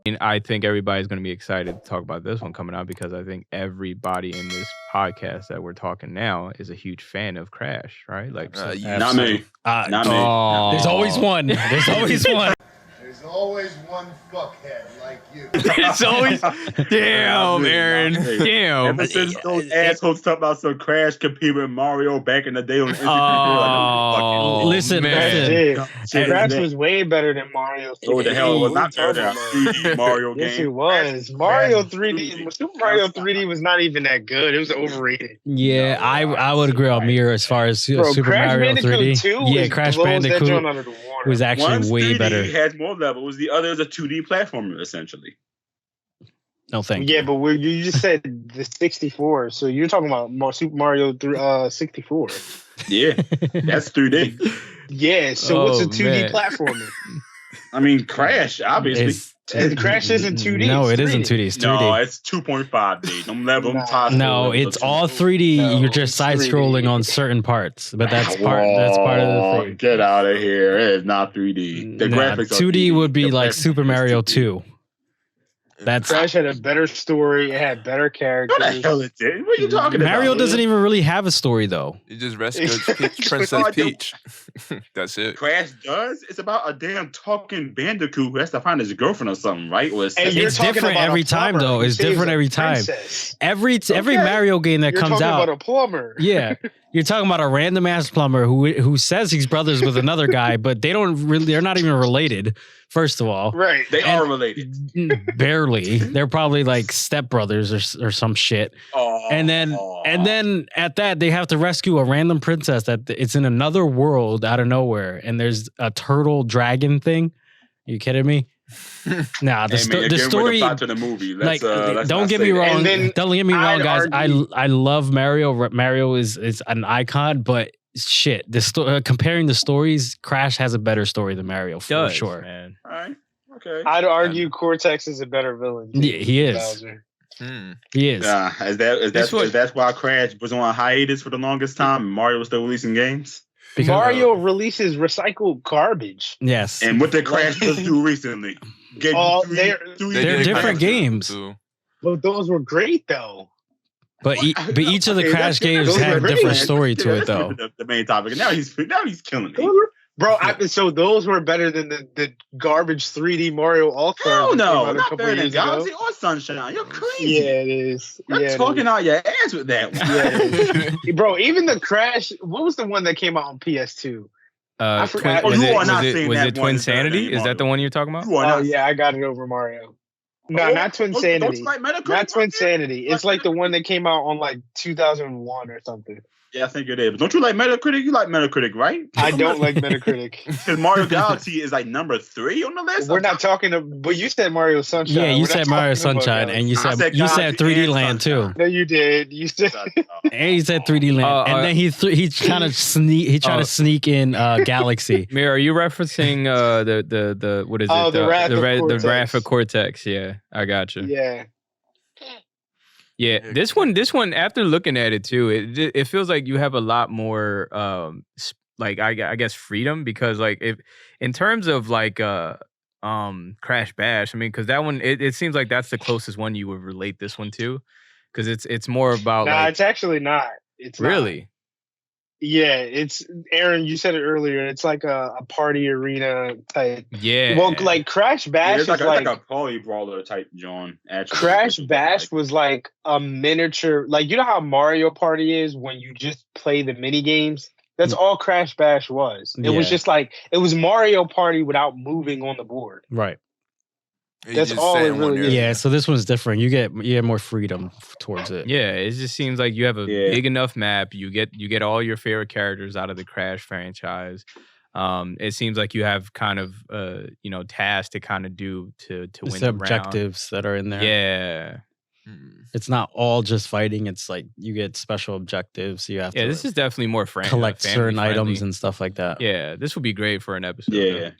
mean, I think everybody's going to be excited to talk about this one coming out because I think everybody in this podcast that we're talking now is a huge fan of Crash, right? Like, so, Not me. Not me. oh, There's always one. There's always one. There's always one fuckhead like you. it's always damn, Aaron, damn. Ever since those assholes talk about some Crash compete with Mario back in the day on Instagram, listen, Crash was way better than Mario. What the hell was not better than a 3D Mario game? Yes, it was. Mario 3D. Super Mario 3D was not even that good. It was overrated. Yeah, I would agree on Mir as far as Super Crash Mario Bandicoot 3D. 2 Yeah, Crash Bandicoot was actually One's way 3D better. has more levels. The other is a 2D platformer, essentially. No, thank you. Yeah, but you just said the 64, so you're talking about Super Mario 64. Yeah, that's 3D. Yeah, so what's a 2D platformer? I mean, Crash, obviously. Crash isn't 2D. No, it isn't 2D. It's 3D. No, it's 2.5D. Don't level them. No, it's all 3D. No, You're just side scrolling on certain parts, but that's part of the thing. Get out of here! It is not 3D. The graphics. 2D would be like Super Mario 2. That's Crash had a better story. It had better characters. What the hell it did? What are you talking about? Mario doesn't even really have a story though. You just rescued Princess Peach. That's it. Crash does. It's about a damn talking bandicoot who has to find his girlfriend or something, right? It's different every time though. It's different every time. Every Mario game that comes out. About a plumber. Yeah. You're talking about a random ass plumber who says he's brothers with another guy, but they're not even related. First of all, right? They are related, barely. They're probably like stepbrothers or some shit. And then at that they have to rescue a random princess that it's in another world out of nowhere, and there's a turtle dragon thing. Are you kidding me? Nah, the story. To the movie. Don't get me wrong. Don't get me wrong, guys. I love Mario. Mario is an icon, but shit, comparing the stories, Crash has a better story than Mario for sure. Man. All right. Okay. I'd argue Cortex is a better villain. Yeah, he is. He is. Yeah, is that why Crash was on hiatus for the longest time and Mario was still releasing games? Because Mario releases recycled garbage. Yes. And what did Crash just do recently? They're different games. But those were great though. But each of the Crash games had a different story to it though. The main topic. And now he's killing me. Bro, so those were better than the garbage 3D Mario All-Stars. No, not better than Galaxy or Sunshine. You're crazy. Yeah, it is. You're talking out your ass with that one. Yeah, bro, even the Crash, what was the one that came out on PS2? I forgot. Was it Twin Sanity? Is that the one you're talking about? Oh, yeah, I got it over Mario. No, not Twin Sanity. Not Twin Sanity. It's like the one that came out on like 2001 or something. Yeah, I think it is. But don't you like Metacritic? You like Metacritic, right? I don't like Metacritic. Because Mario Galaxy is like number 3 on the list. We're not talking but you said Mario Sunshine. Yeah, you said Mario Sunshine, and you said 3D Land too. No, you did. You said and you said 3D Land, and then he kind of tried to sneak in Galaxy. Mir, are you referencing the what is it? Oh, the Wrath of Cortex. Yeah, I got you. Yeah. Yeah, this one. After looking at it too, it feels like you have a lot more, like I guess freedom because like if in terms of like Crash Bash, I mean, because that one it seems like that's the closest one you would relate this one to, because it's more about. Nah, it's actually not. It's really. Not. Yeah, it's Aaron. You said it earlier. It's like a party arena type. Yeah. Well, like Crash Bash it's like a party brawler type, John. Actually, Crash Bash was like a miniature. Like you know how Mario Party is when you just play the mini games. That's all Crash Bash was. It was just like it was Mario Party without moving on the board. Right. That's all it really is. Yeah, so this one's different. You get more freedom towards it. Yeah, it just seems like you have a big enough map. You get all your favorite characters out of the Crash franchise. It seems like you have kind of tasks to kind of do to win the objectives that are in there. Yeah. It's not all just fighting. It's like you get special objectives. You have to. Yeah, this is definitely more collect certain items and stuff like that. Yeah, this would be great for an episode. Yeah.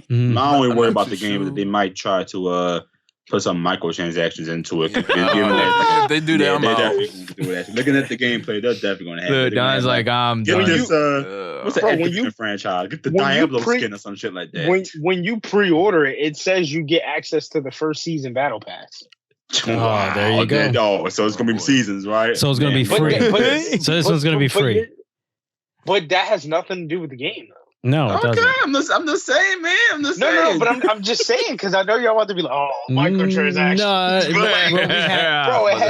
I only worry about the game that they might try to put some microtransactions into it. They do that. They're definitely going to do that. Looking at the gameplay, they're definitely going to have it. Don's like, I'm get done. this, what's the Activision franchise? Get the Diablo skin or some shit like that. When you pre-order it, it says you get access to the first season battle pass. Oh, there you go. So it's going to be seasons, right? So it's going to be free. So this one's going to be free. But that has nothing to do with the game, though. No, it doesn't. I'm just saying, man. I'm just saying. No, but I'm just saying because I know y'all want to be like, oh, microtransactions.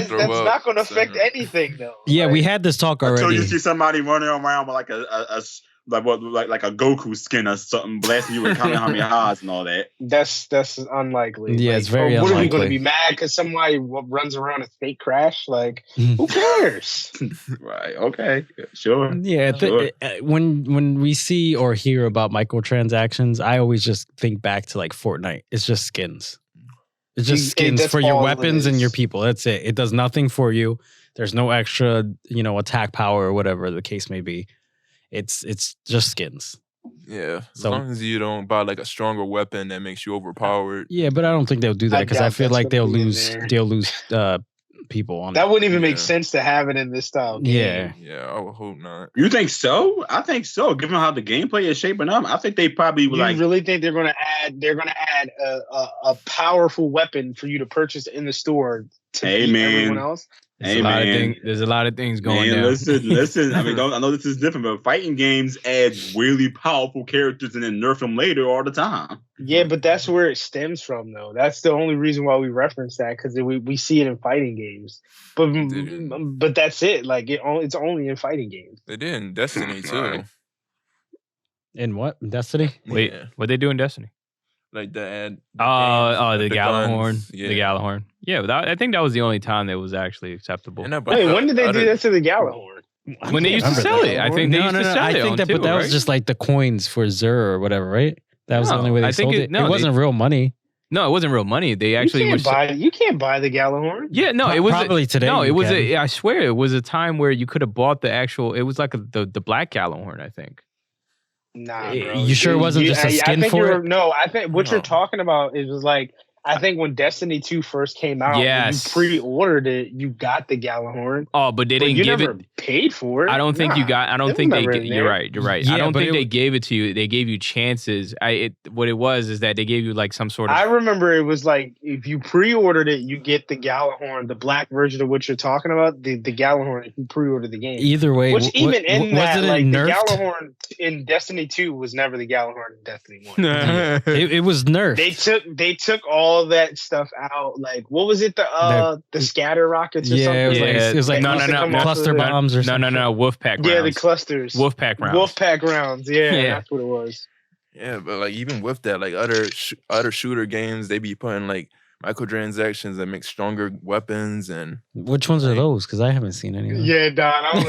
That's not going to affect anything, though. Yeah, we had this talk already. Until you see somebody running around with like like a Goku skin or something, blasting you with Kamehamehas and all that. That's unlikely. Yeah, it's very unlikely. What are we going to be mad because somebody runs around a fake crash? Like, who cares? Right. Okay. Sure. Yeah. Sure. When we see or hear about microtransactions, I always just think back to like Fortnite. It's just skins. It's just skins for your weapons and your people. That's it. It does nothing for you. There's no extra, attack power or whatever the case may be. It's just skins. Yeah, as long as you don't buy like a stronger weapon that makes you overpowered. Yeah, but I don't think they'll do that because I feel like they'll lose people on that. Wouldn't even make sense to have it in this style game. Yeah, I would hope not. You think so? I think so. Given how the gameplay is shaping up, I think they probably would You really think they're going to add? They're going to add a powerful weapon for you to purchase in the store to beat everyone else? There's a lot of things going on. Listen. I mean, I know this is different, but fighting games add really powerful characters and then nerf them later all the time. Yeah, but that's where it stems from, though. That's the only reason why we reference that because we see it in fighting games. But that's it. Like it's only in fighting games. They did in Destiny too. Right. In what? Destiny? Wait, what they do in Destiny? Like the Gjallarhorn. Yeah. The Gjallarhorn. Yeah, but I think that was the only time that was actually acceptable. Wait, when did they do that to the Gjallarhorn? When they used to sell it. I think they used to sell it. I think that, but that was just like the coins for Xur or whatever, right? That was the only way they sold it. It wasn't real money. No, it wasn't real money. They actually you can't buy the Gjallarhorn. Yeah, no, it was probably today. No, it was. I swear, it was a time where you could have bought the actual. It was like the black Gjallarhorn, I think. Nah, bro. You sure it wasn't just a skin for it? No, I think what you're talking about is like I think when Destiny 2 first came out, when you pre-ordered it, you got the Gjallarhorn. Oh, but they didn't give it. Paid for it. I don't think you got. I don't think they. You're right. Yeah, I don't think they gave it to you. They gave you chances. What it was is that they gave you like some sort of. I remember it was like if you pre-ordered it, you get the Gjallarhorn, the black version of what you're talking about. The Gjallarhorn if you pre-ordered the game. Either way, which even in that, like the Gjallarhorn in Destiny 2 was never the Gjallarhorn in Destiny 1. It was nerfed. They took all that stuff out. Like what was it? The scatter rockets or something? It was like no, cluster bombs or something. No, Wolfpack rounds. Yeah, the clusters. Wolfpack rounds. Yeah, that's what it was. Yeah, but like even with that, like other shooter games, they be putting like microtransactions that make stronger weapons and. Which ones are those? Because I haven't seen any. Yeah, Don. I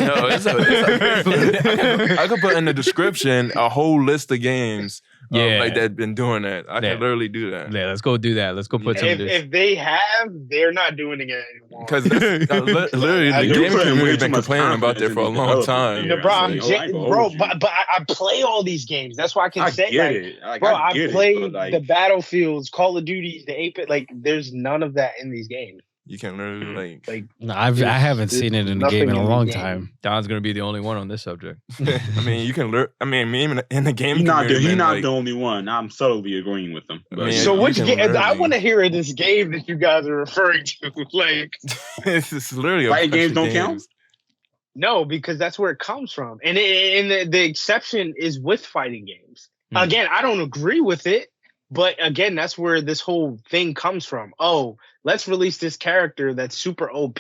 could put in the description a whole list of games. Like that been doing that. I can literally do that. Yeah, let's go do that. Let's go put some. If they have, they're not doing it anymore. Because literally the gaming community's been complaining about that for a long time. Bro, but I play all these games. That's why I can say, I played the Battlefields, Call of Duty, the 8-bit. Like, there's none of that in these games. You can literally like. No, I haven't seen it in a game in a long time. Don's gonna be the only one on this subject. I mean, you can learn. I mean, even in the game, he's not the only one. I'm subtly agreeing with him. So which game? I want to hear this game that you guys are referring to. Like, it's literally fighting games don't count. No, because that's where it comes from, and the exception is with fighting games. Again, I don't agree with it. But again, that's where this whole thing comes from. Oh, let's release this character that's super OP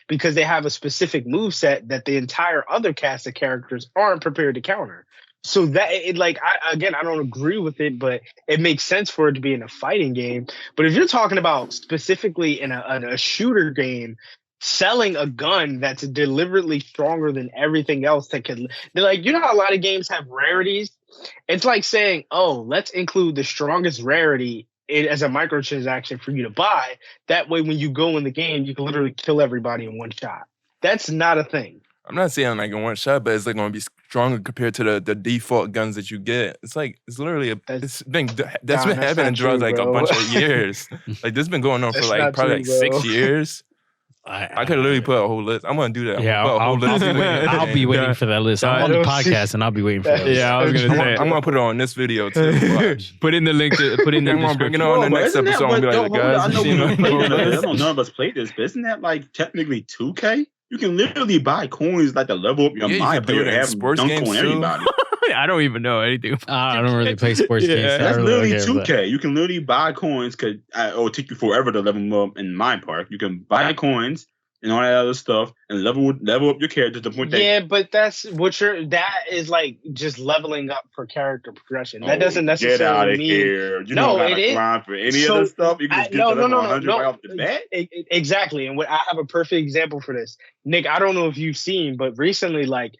because they have a specific moveset that the entire other cast of characters aren't prepared to counter. So that I don't agree with it, but it makes sense for it to be in a fighting game. But if you're talking about specifically in a shooter game, selling a gun that's deliberately stronger than everything else that could, like, you know how a lot of games have rarities? It's like saying, oh, let's include the strongest rarity as a microtransaction for you to buy. That way, when you go in the game, you can literally kill everybody in one shot. That's not a thing. I'm not saying like in one shot, but it's like going to be stronger compared to the default guns that you get. It's like it's literally that's been happening throughout like a bunch of years. Like this has been going on for like probably like 6 years. I could literally put a whole list. I'm gonna do that. Yeah, I'll be waiting for that list. I'm on the podcast and I'll be waiting for that list. Yeah, I was gonna say. I'm gonna put it on this video too. Watch. Put in the link. Put in the description. Bring it on the next episode. And be like, guys, I know none of us played this, but isn't that like technically 2K? You can literally buy coins like to level up your mind player and have sports dunk games on too. everybody. I don't even know anything. I don't really play sports games. So That's really literally 2K. You can literally buy coins because it'll take you forever to level them up in my park. You can buy coins and all that other stuff and level up your character to the point that... Yeah, but that is like just leveling up for character progression. That doesn't necessarily get out of mean... here. You don't gotta grind for any of this stuff. You can just get to level 100 right off the bat. Exactly. And I have a perfect example for this. Nick, I don't know if you've seen, but recently, like,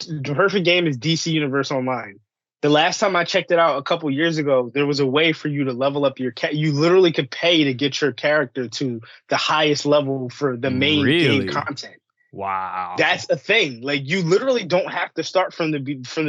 the perfect game is DC Universe Online. The last time I checked it out a couple years ago, there was a way for you to level up your you literally could pay to get your character to the highest level for the main game content. Wow, that's a thing. Like you literally don't have to start from the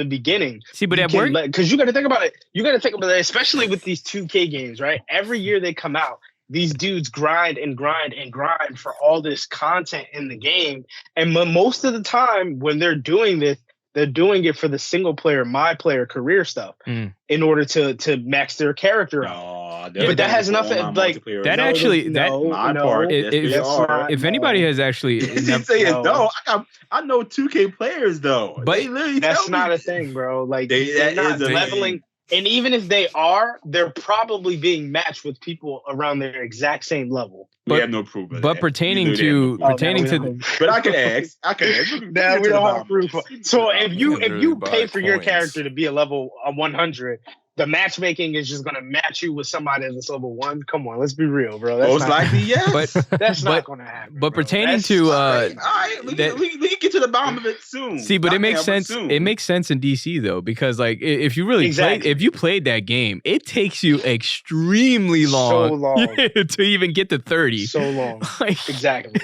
beginning. See, but at work, because you got to think about it. You got to think about it, especially with these 2K games, right? Every year they come out, these dudes grind and grind and grind for all this content in the game, and most of the time when they're doing this, they're doing it for the single player, my player, career stuff in order to max their character out. But that has nothing like that. Actually, my part. If anybody has actually, I know 2K players though. But that's not a thing, bro. Like they're not leveling. And even if they are, they're probably being matched with people around their exact same level. We have no proof. But pertaining to, but I can ask. Now we don't have proof. So if you pay for your character to be a level 100, the matchmaking is just going to match you with somebody that's level 1. Come on, let's be real, bro. That's most likely, yes. But that's not going to happen. But pertaining to, all right, we can get to the bottom of it soon. See, but it makes sense. It makes sense in DC though, because like if you really played that game, it takes you extremely long, to even get to 30. So long, exactly.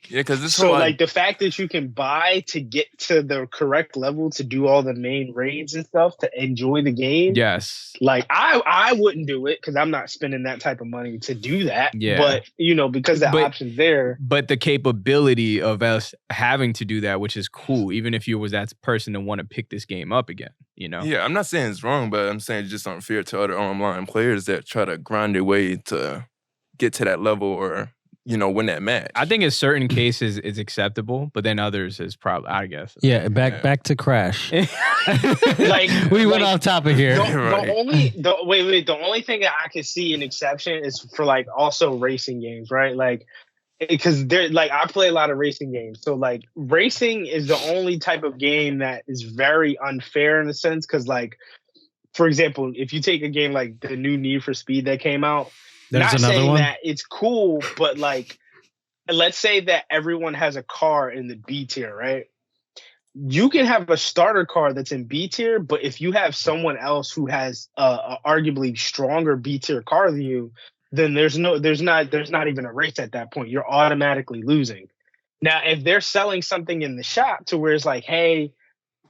Yeah, because this like the fact that you can buy to get to the correct level to do all the main raids and stuff to enjoy the game. Yes. Like I wouldn't do it because I'm not spending that type of money to do that. Yeah. But because the option's there. But the capability of us having to do that, which is cool, even if you was that person to want to pick this game up again, you know? Yeah, I'm not saying it's wrong, but I'm saying it's just unfair to other online players that try to grind their way to get to that level or win that match. I think in certain cases it's acceptable, but then others is probably, I guess. Yeah, back to Crash. Like we went off topic here. The only thing that I could see an exception is for like also racing games, right? Like because they're like I play a lot of racing games, so like racing is the only type of game that is very unfair in a sense. Because like, for example, if you take a game like the new Need for Speed that came out. There's not another saying one? that it's cool, but like, let's say that everyone has a car in the B tier, right? You can have a starter car that's in B tier, but if you have someone else who has a arguably stronger B tier car than you, then there's not even a race at that point. You're automatically losing. Now, if they're selling something in the shop to where it's like, hey,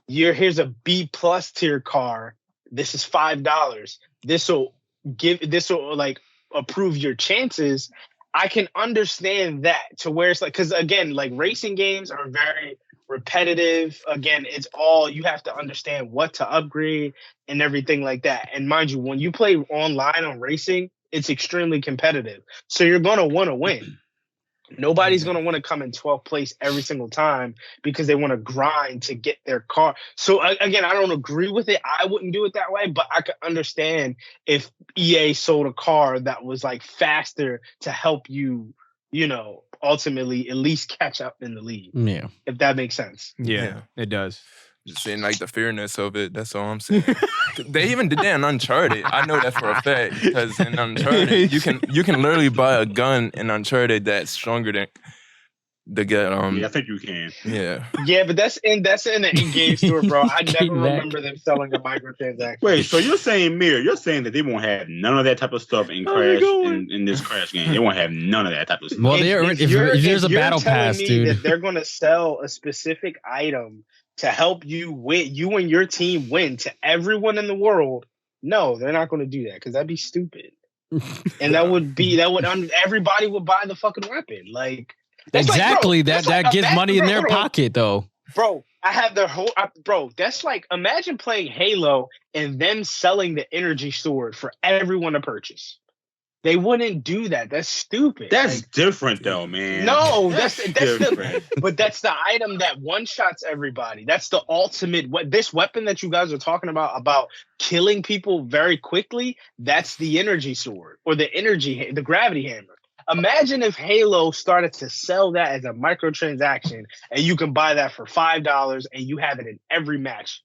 here's a B plus tier car. This is $5. This will like approve your chances. I can understand that to where it's like, because again, like racing games are very repetitive. Again, it's all you have to understand what to upgrade and everything like that. And mind you, when you play online on racing, it's extremely competitive. So you're going to want to win. Nobody's going to want to come in 12th place every single time because they want to grind to get their car. So again, I don't agree with it. I wouldn't do it that way, but I could understand if EA sold a car that was like faster to help you, ultimately at least catch up in the lead. Yeah. If that makes sense. Yeah, it does. Just saying like the fairness of it. That's all I'm saying. They even did that in Uncharted. I know that for a fact because in Uncharted you can literally buy a gun in Uncharted that's stronger than. to get Yeah, I think you can. Yeah. Yeah, but that's in the in-game store, bro. I never remember them selling a microtransaction. Wait, so you're saying, Mir, you're saying that they won't have none of that type of stuff in Crash in this Crash game. They won't have none of that type of stuff. Well, if there's a battle pass, dude, that they're going to sell a specific item to help you win, you and your team win to everyone in the world. No, they're not going to do that because that'd be stupid. And everybody would buy the fucking weapon. Like exactly, like, bro, that gives money in their pocket though. Bro, I have their whole bro. That's like, imagine playing Halo and them selling the energy sword for everyone to purchase. They wouldn't do that. That's stupid. That's different though, man. No, that's different. But that's the item that one-shots everybody. That's the ultimate. This weapon that you guys are talking about killing people very quickly, that's the energy sword or the gravity hammer. Imagine if Halo started to sell that as a microtransaction and you can buy that for $5 and you have it in every match.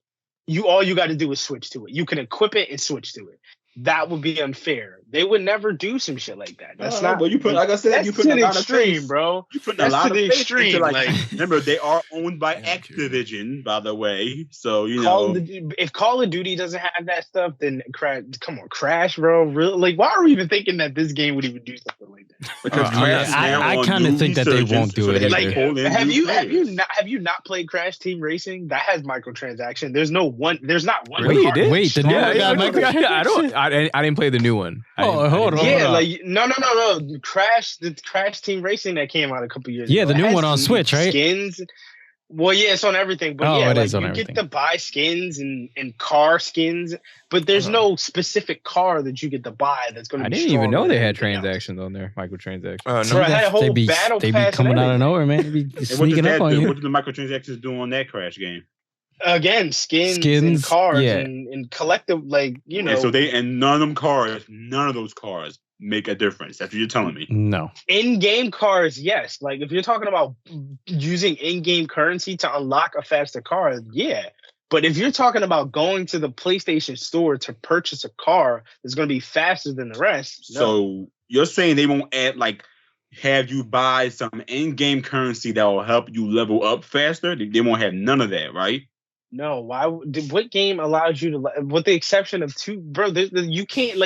All you got to do is switch to it. You can equip it and switch to it. That would be unfair. They would never do some shit like that. That's not. But you put, like I said, you put a lot extreme, of faith, bro. You put a lot of extreme. Into, like, remember, they are owned by Activision, by the way. So you know, if Call of Duty doesn't have that stuff, then Crash, bro. Really? Like, why are we even thinking that this game would even do something like that? Because I kind of think that they won't do it. Like, have you not played Crash Team Racing? That has microtransaction. There's not one. Wait, the new I didn't play the new one. Hold on. Yeah, like no. The Crash Team Racing that came out a couple years ago. Yeah, the new one on Switch, right? Skins. Well, yeah, it's on everything. But yeah, like, you get to buy skins and car skins, but there's no specific car that you get to buy that's going to be. I didn't even know they had transactions on there, microtransactions. No, had a whole battle they pass be coming out of nowhere, man. They be sneaking up on you. What did the microtransactions do on that Crash game? Again, skins and cars and collective, like, you know. And none of those cars make a difference. That's what you're telling me. No. In-game cars, yes. Like, if you're talking about using in-game currency to unlock a faster car, yeah. But if you're talking about going to the PlayStation Store to purchase a car that's going to be faster than the rest, no. So you're saying they won't have you buy some in-game currency that will help you level up faster? They won't have none of that, right? No, what game allows you to, with the exception of two, bro, you can't,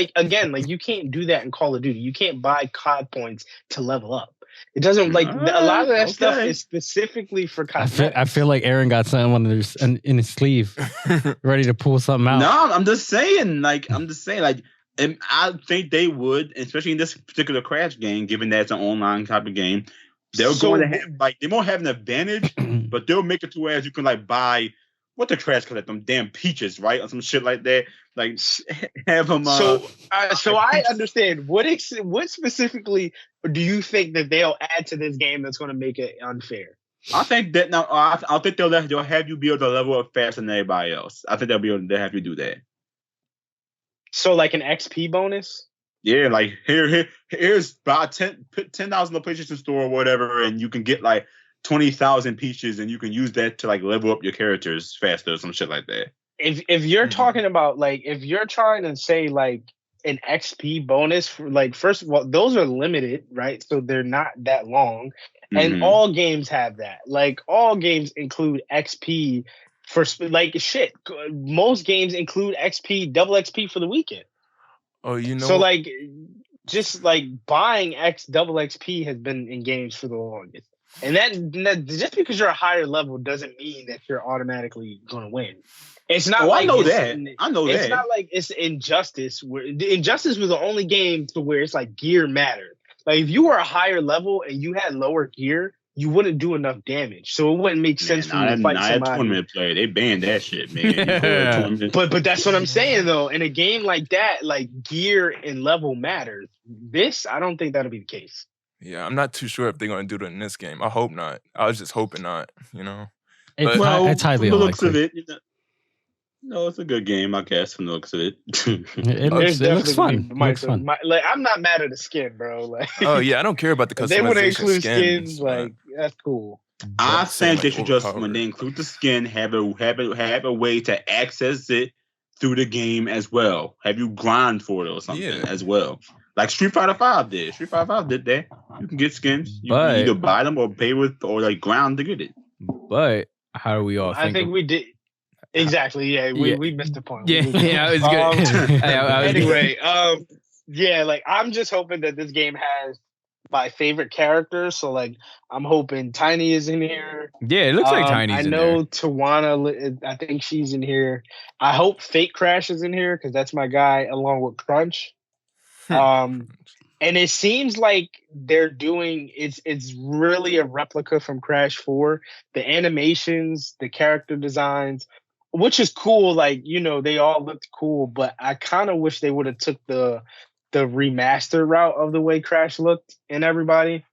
you can't do that in Call of Duty. You can't buy COD points to level up. It doesn't, a lot of that stuff is specifically for cosmetics. I feel like Aaron got something in his sleeve, ready to pull something out. No, I'm just saying, and I think they would, especially in this particular Crash game, given that it's an online type of game, they won't have an advantage, but they'll make it to where you can, buy what the Crash collect them damn peaches, right, or some shit like that. Like, have them. So I understand. What specifically do you think that they'll add to this game that's going to make it unfair? I think that now. I think they'll have you be able to level up faster than everybody else. I think they'll have you do that. So, like an XP bonus. Yeah, like here's about 10,000 in the PlayStation Store or whatever, and you can get 20,000 peaches, and you can use that to level up your characters faster or some shit like that. If you're talking about if you're trying to say an XP bonus for first of all, those are limited, right? So they're not that long, and all games have that. All games include XP for shit. Most games include XP, double XP for the weekend. Oh, you know. So just buying double XP has been in games for the longest. And that just because you're a higher level doesn't mean that you're automatically going to win. It's not I know that. It's not like it's Injustice. Injustice was the only game to where it's gear mattered. If you were a higher level and you had lower gear, you wouldn't do enough damage. So it wouldn't make sense for you to fight somebody. Tournament play, they banned that shit, man. But that's what I'm saying though. In a game like that, gear and level matters. This, I don't think that'll be the case. Yeah, I'm not too sure if they're going to do it in this game. I hope not. I was just hoping not, It's highly unlikely. No, it's a good game, I guess, from the looks of it. It looks fun. I'm not mad at the skin, bro. Oh, yeah, I don't care about the customization. They want to include skins, but that's cool. I think they should just, when they include the skin, have a way to access it through the game as well. Have you grind for it or something as well. Like Street Fighter 5 did. Street Fighter 5 did that. You can get skins. You can either buy them or pay with or like ground to get it. But how do we all think? I think we did. Exactly. Yeah, we missed the point. Yeah, I was good. Anyway, yeah, like I'm just hoping that this game has my favorite characters. So like I'm hoping Tiny is in here. Yeah, it looks like Tiny's in there. I know Tawana, I think she's in here. I hope Fake Crash is in here because that's my guy along with Crunch. And it seems like they're doing it's really a replica from Crash 4. The animations, the character designs, which is cool. Like, you know, they all looked cool, but I kind of wish they would have took the remaster route of the way Crash looked in everybody.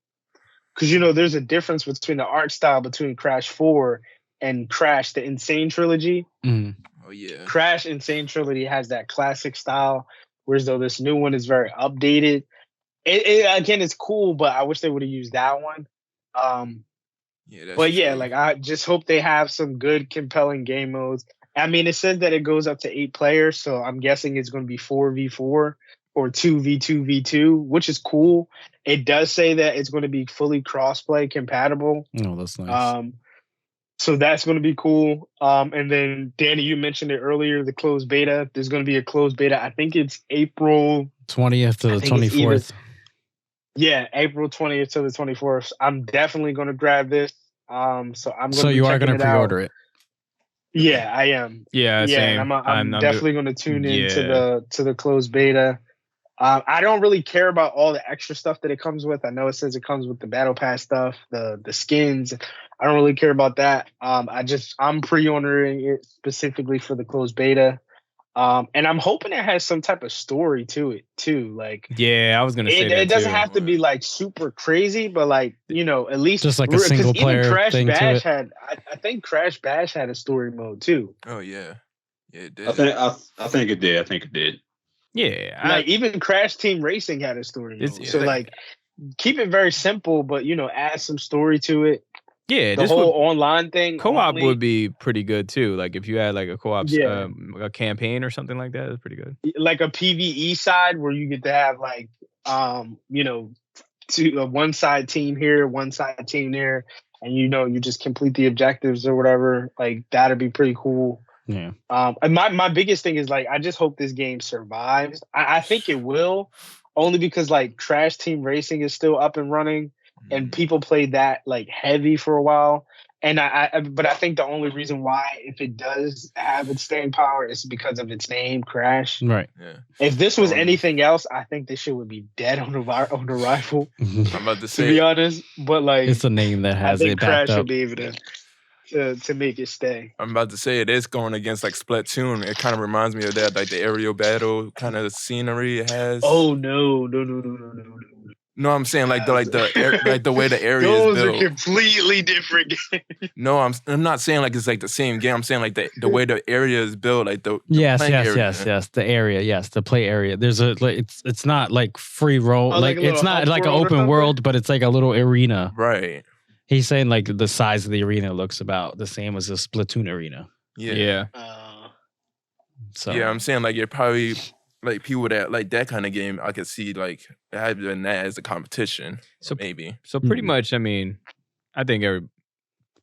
Because, you know, there's a difference between the art style between Crash 4 and Crash, the Insane Trilogy. Mm. Oh, yeah. Crash Insane Trilogy has that classic style, whereas though this new one is very updated. Again, it's cool, but I wish they would have used that one. Like I just hope they have some good, compelling game modes. I mean, it says that it goes up to 8 players, so I'm guessing it's going to be 4v4 or 2v2v2, which is cool. It does say that it's going to be fully crossplay compatible. Oh, that's nice. So that's going to be cool. And then Danny, you mentioned it earlier, the closed beta. There's going to be a closed beta. I think it's April 20th to the 24th. Yeah, April 20th to the 24th. I'm definitely going to grab this. So you are going to pre-order it. Yeah, I am. Yeah, same. I'm definitely going to tune in to the closed beta. I don't really care about all the extra stuff that it comes with. I know it says it comes with the battle pass stuff, the skins. I don't really care about that. I'm pre-ordering it specifically for the closed beta. And I'm hoping it has some type of story to it too. Like, yeah, I was gonna say that it doesn't have to be like super crazy, but like, you know, at least just like a single player Crash thing Bash to it. I think Crash Bash had a story mode too. Oh yeah, it did. I think it did. I think it did. Yeah, like even Crash Team Racing had a story mode. So like, keep it very simple, but you know, add some story to it. Yeah, the whole online thing. Co-op would be pretty good too. Like if you had like a co-op a campaign or something like that, it's pretty good. Like a PvE side where you get to have like you know, one side team here, one side team there, and you know, you just complete the objectives or whatever. Like that'd be pretty cool. Yeah. And my biggest thing is like I just hope this game survives. I think it will, only because like Crash Team Racing is still up and running. And people played that like heavy for a while, and but I think the only reason why, if it does have its staying power, is because of its name, Crash. Right. Yeah. If this was anything else, I think this shit would be dead on arrival. I'm about to say, to be honest, but like it's a name that has it backed Crash up. will be able to make it stay. I'm about to say it is going against like Splatoon. It kind of reminds me of that, like the aerial battle kind of scenery it has. Oh no. No, I'm saying like the way the area Those is built. Those are completely different games. No, I'm not saying like it's like the same game. I'm saying like the way the area is built, like the yes, the area, the play area. There's it's not like free roam, like it's not like an open world, but it's like a little arena. Right. He's saying like the size of the arena looks about the same as a Splatoon arena. Yeah. So yeah, I'm saying like you're probably. Like people that like that kind of game, I could see like having that as a competition. So maybe. So pretty much, I mean, I think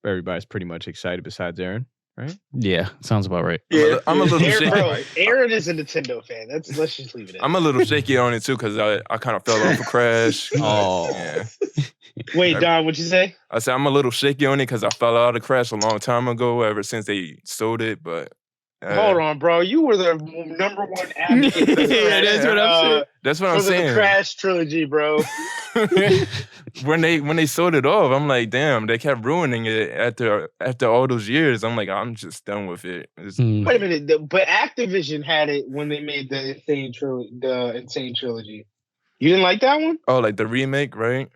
everybody's pretty much excited besides Aaron, right? Yeah, sounds about right. Yeah, I'm a little shaky. Bro, Aaron is a Nintendo fan. Let's just leave it at I'm a little shaky on it too because I kind of fell off of Crash. Oh. Yeah. Wait, Don, what'd you say? I said I'm a little shaky on it because I fell out of Crash a long time ago. Ever since they sold it, but. Hold on, bro. You were the number one advocate. Yeah, that's what I'm saying. That's what I'm saying. The Crash trilogy, bro. when they sold it off, I'm like, damn, they kept ruining it after all those years. I'm like, I'm just done with it. Wait a minute, but Activision had it when they made the Insane trilogy. You didn't like that one? Oh, like the remake, right?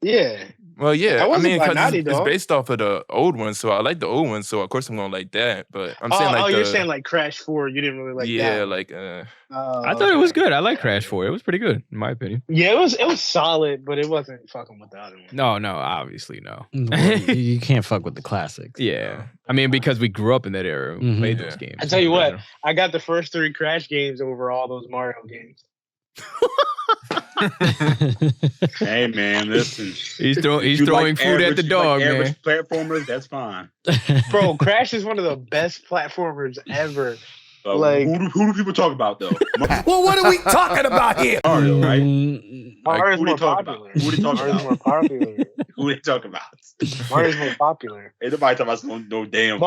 Yeah. Well, yeah. I mean, because it's Dog. based off of the old one, so I like the old one, so of course I'm gonna like that. But I'm saying like, you're saying like Crash 4, you didn't really like that. Yeah, like. I thought it was good. I like Crash 4. It was pretty good, in my opinion. Yeah, it was solid, but it wasn't fucking with the other one. No, obviously no. You can't fuck with the classics. Yeah, I mean because we grew up in that era, and played those games. I tell you what, I got the first 3 Crash games over all those Mario games. Hey man, listen. He's throwing food at the dog, man. Average platformers, that's fine. Bro, Crash is one of the best platformers ever. Like, who do people talk about though? Well, what are we talking about here? Mario, right? Mario's Who more they talk popular. about? Who they talk Mario's about? more popular. Who they talk about? Mario's more popular. Ain't nobody talking about no damn.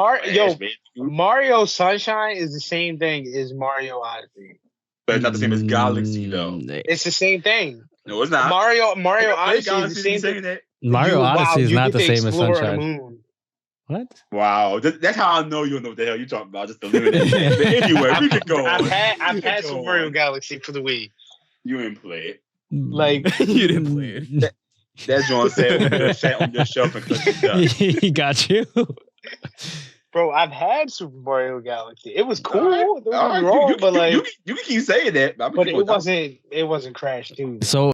Mario Sunshine is the same thing as Mario Odyssey. But it's not the same as Galaxy though. It's the same thing. No, it's not. Mario Odyssey is the same thing. That. Mario Odyssey is not the same as Sunshine. What? Wow, that's how I know you don't know what the hell you're talking about. Just eliminate it. But anyway, we can go. I've had some Mario Galaxy for the Wii. You didn't play it. Like you didn't play it. That's what I sat on your shelf and clicked it. He got you. Bro, I've had Super Mario Galaxy. It was cool. Don't get me wrong, but like you can keep saying that, but it wasn't Crash 2. So